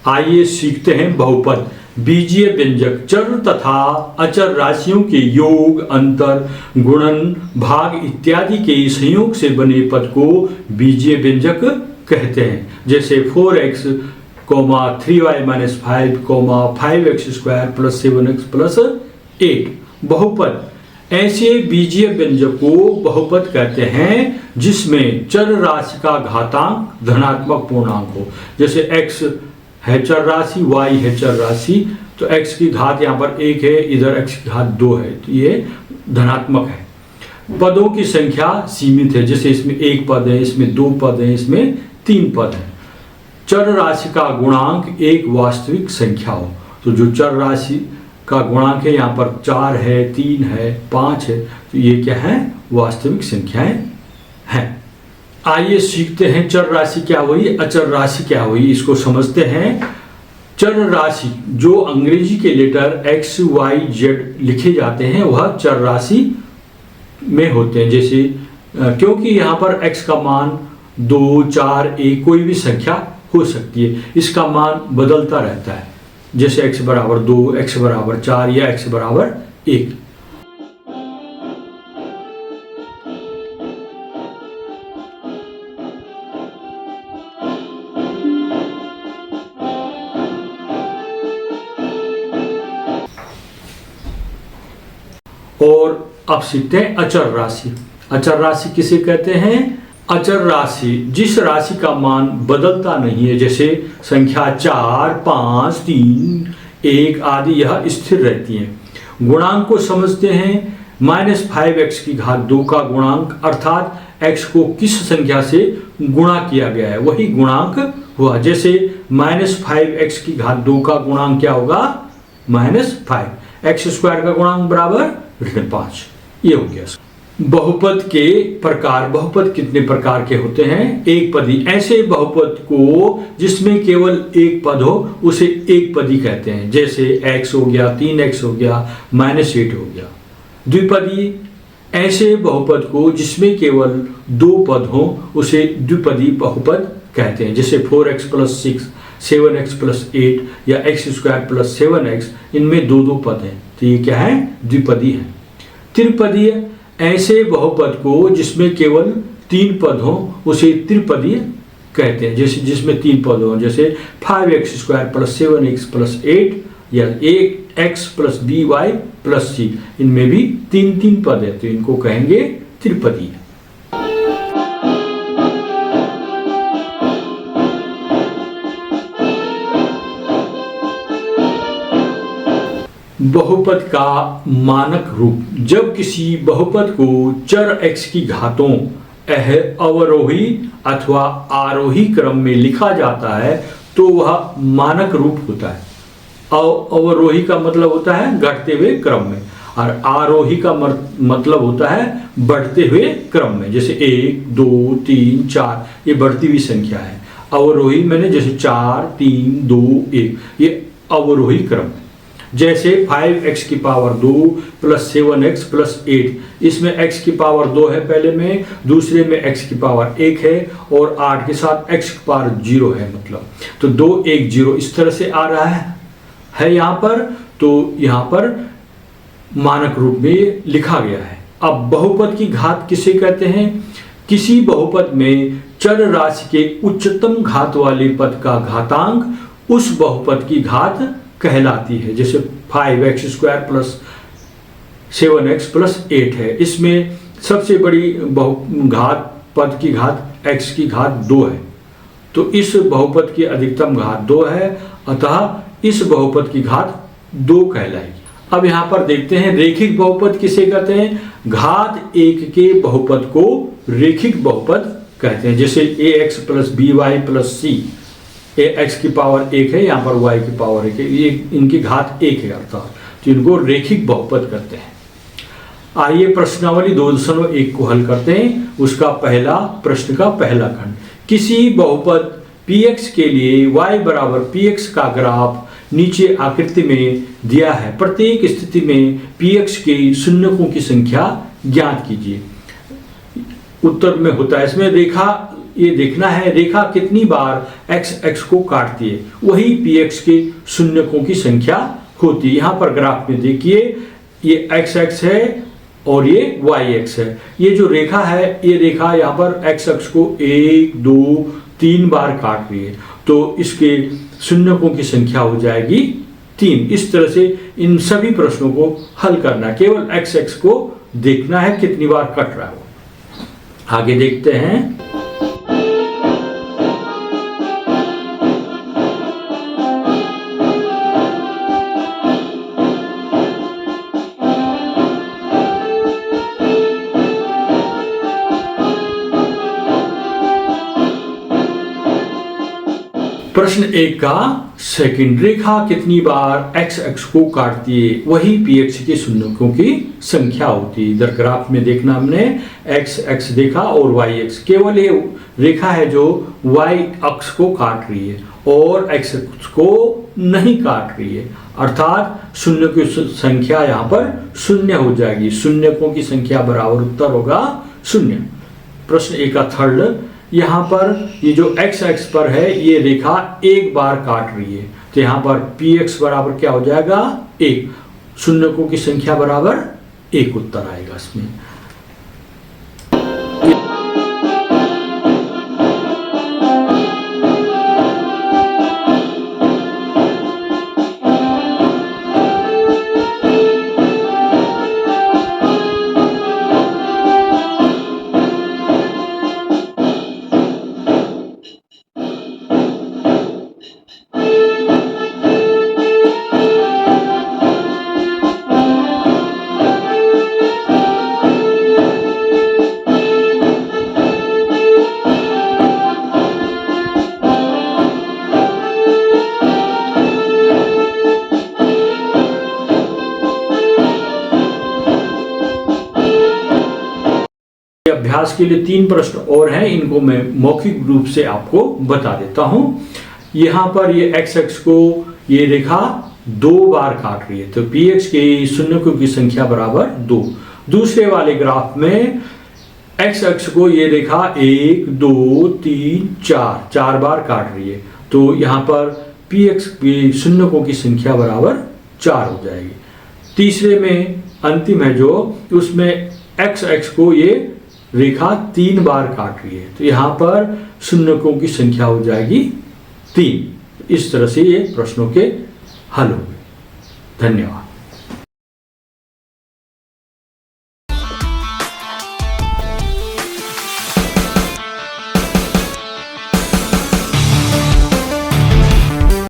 आइए सीखते हैं बहुपद। बीजीय व्यंजक चर तथा अचर राशियों के योग, अंतर, गुणन, भाग इत्यादि के संयोग से बने पद को बीजीय व्यंजक कहते हैं। जैसे 4x, 3y - 5, 5x² + 7x + 8 बहुपद। ऐसे बीजीय व्यंजक को बहुपद कहते हैं जिसमें चर राशि का घातांक धनात्मक पूर्णांक हो। जैसे x है चर राशि, y है चर राशि, तो x की घात यहाँ पर 1 है, इधर x की घात 2 है, तो ये धनात्मक है। पदों की संख्या सीमित है, जैसे इसमें 1 पद है, इसमें 2 पद है, इसमें 3 पद है। चर राशि का गुणांक एक वास्तविक संख्या हो, तो जो चर राशि का गुणांक है यहाँ पर 4 है, 3 है, 5 है, तो ये क्या है? वास्तविक संख्याएं हैं। आइए सीखते हैं चर राशि क्या हुई, अचर राशि क्या हुई, इसको समझते हैं। चर राशि जो अंग्रेजी के लेटर x, y, z लिखे जाते हैं वह चर राशि में होते हैं। जैसे क्योंकि यहाँ पर x का मान 2, 4, 1 कोई भी संख्या हो सकती है, इसका मान बदलता रहता है। जैसे x = 2, x = 4 या x = 1। और अब सीखते हैं अचर राशि। अचर राशि किसे कहते हैं? अचर राशि जिस राशि का मान बदलता नहीं है, जैसे संख्या 4, 5, 3, 1 आदि यह स्थिर रहती है। गुणांक को समझते हैं। -5x² का गुणांक अर्थात x को किस संख्या से गुणा किया गया है वही गुणांक हुआ। जैसे -5x² का गुणांक क्या होगा? -5। x² का गुणांक बराबर ऋण5। ये हो गया। बहुपद के प्रकार। बहुपद कितने प्रकार के होते हैं? एक पदी। ऐसे बहुपद को जिसमें केवल एक पद हो उसे एक पदी कहते हैं। जैसे x हो गया, 3x हो गया, -8 हो गया। द्विपदी। ऐसे बहुपद को जिसमें केवल 2 पद हो उसे द्विपदी बहुपद कहते हैं। जैसे 4x + 6, 7x + 8 या x² + 7x, इनमें 2 पद हैं, तो ये क्या है? द्विपदी है। त्रिपदीय। ऐसे बहुपद को जिसमें केवल 3 पद हो उसे त्रिपदीय कहते हैं। जैसे जिसमें 3 पद हो, जैसे 5x² + 7x + 8 या 8x + by + c, इनमें भी 3 पद है, तो इनको कहेंगे त्रिपदीय। बहुपद का मानक रूप। जब किसी बहुपद को चर x की घातों अवरोही अथवा आरोही क्रम में लिखा जाता है तो वह मानक रूप होता है। अवरोही का मतलब होता है घटते हुए क्रम में, और आरोही का मतलब होता है बढ़ते हुए क्रम में। जैसे 1, 2, 3, 4 ये बढ़ती हुई संख्या है। अवरोही मैंने जैसे 4, 3, 2, 1 ये अवरोही क्रम। जैसे 5x² + 7x + 8, इसमें x² है पहले में, दूसरे में x1 है और 8 के साथ x0 है, मतलब तो 2, 1, 0 इस तरह से आ रहा है यहाँ पर। तो यहाँ पर मानक रूप में लिखा गया है। अब बहुपद की घात किसे कहते हैं? किसी बहुपद में चर राशि के उच्चतम घात वाले पद का घातांक उस बहुपद की घात कहलाती है। जैसे 5x² + 7x + 8 है, इसमें सबसे बड़ी पद की घात x की घात 2 है, तो इस बहुपद की अधिकतम घात 2 है, अतः इस बहुपद की घात 2 कहलाएगी। अब यहाँ पर देखते हैं रेखिक बहुपद किसे कहते हैं? घात 1 के बहुपद को रेखिक बहुपद कहते हैं। जैसे ax + by + c, x1 है, यहाँ पर y1 है, ये इनकी घात 1 है, अर्थात तो इनको रेखिक बहुपद कहते हैं। आइए प्रश्नावली 2.1 को हल करते हैं। उसका पहला प्रश्न का पहला खंड। किसी बहुपद px के लिए y = px का ग्राफ नीचे आकृति में दिया है। प्रत्येक स्थिति में px के शून्यकों की संख्या ज्ञात कीजिए। उत्तर में होता है, इसमें रेखा ये देखना है रेखा कितनी बार एक्स एक्स को काटती है, वही पी एक्स के शून्यकों की संख्या होती है। यहाँ पर ग्राफ में देखिए ये एक्स एक्स है और ये वाई एक्स है। ये जो रेखा है ये रेखा यहाँ पर एक्स एक्स को 1 2 3 बार काट रही है, तो इसके शून्यकों की संख्या हो जाएगी 3। इस तरह से इन सभी प्रश्नों को हल करना, केवल एक्स एक्स को देखना है कितनी बार कट रहा है। आगे देखते हैं। प्रश्न 1 का सेकंड, रेखा कितनी बार एक्स एक्स को काटती है, वही पी एक्स के शून्यकों की संख्या होती है। इधर ग्राफ में देखना हमने एक्स एक्स देखा और वाई एक्स, केवल ये रेखा है जो वाई अक्ष को काट रही है और एक्स अक्ष को नहीं काट रही है, अर्थात शून्य की संख्या यहाँ पर शून्य हो जाएगी। शून्यकों की संख्या बराबर उत्तर होगा 0। प्रश्न 1 का थर्ड, यहाँ पर ये जो एक्स एक्स पर है ये रेखा 1 बार काट रही है, तो यहाँ पर पी एक्स बराबर क्या हो जाएगा 1, शून्यकों की संख्या बराबर 1 उत्तर आएगा इसमें। अभ्यास के लिए 3 प्रश्न और हैं, इनको मैं मौखिक रूप से आपको बता देता हूं। यहां पर ये एक्स एक्स को ये रेखा 2 बार काट रही है, तो पी एक्स के शून्यकों की संख्या बराबर 2। दूसरे वाले ग्राफ में एक्स एक्स को ये रेखा 1 2 3 4 बार काट रही है, तो यहां पर पी एक्स के शून्यकों की संख्या बराबर 4 हो जाएगी। तीसरे में अंतिम है जो, उसमें एक्स एक्स को ये रेखा 3 बार काट रही है, तो यहाँ पर शून्यकों की संख्या हो जाएगी 3। इस तरह से ये प्रश्नों के हल होंगे। धन्यवाद।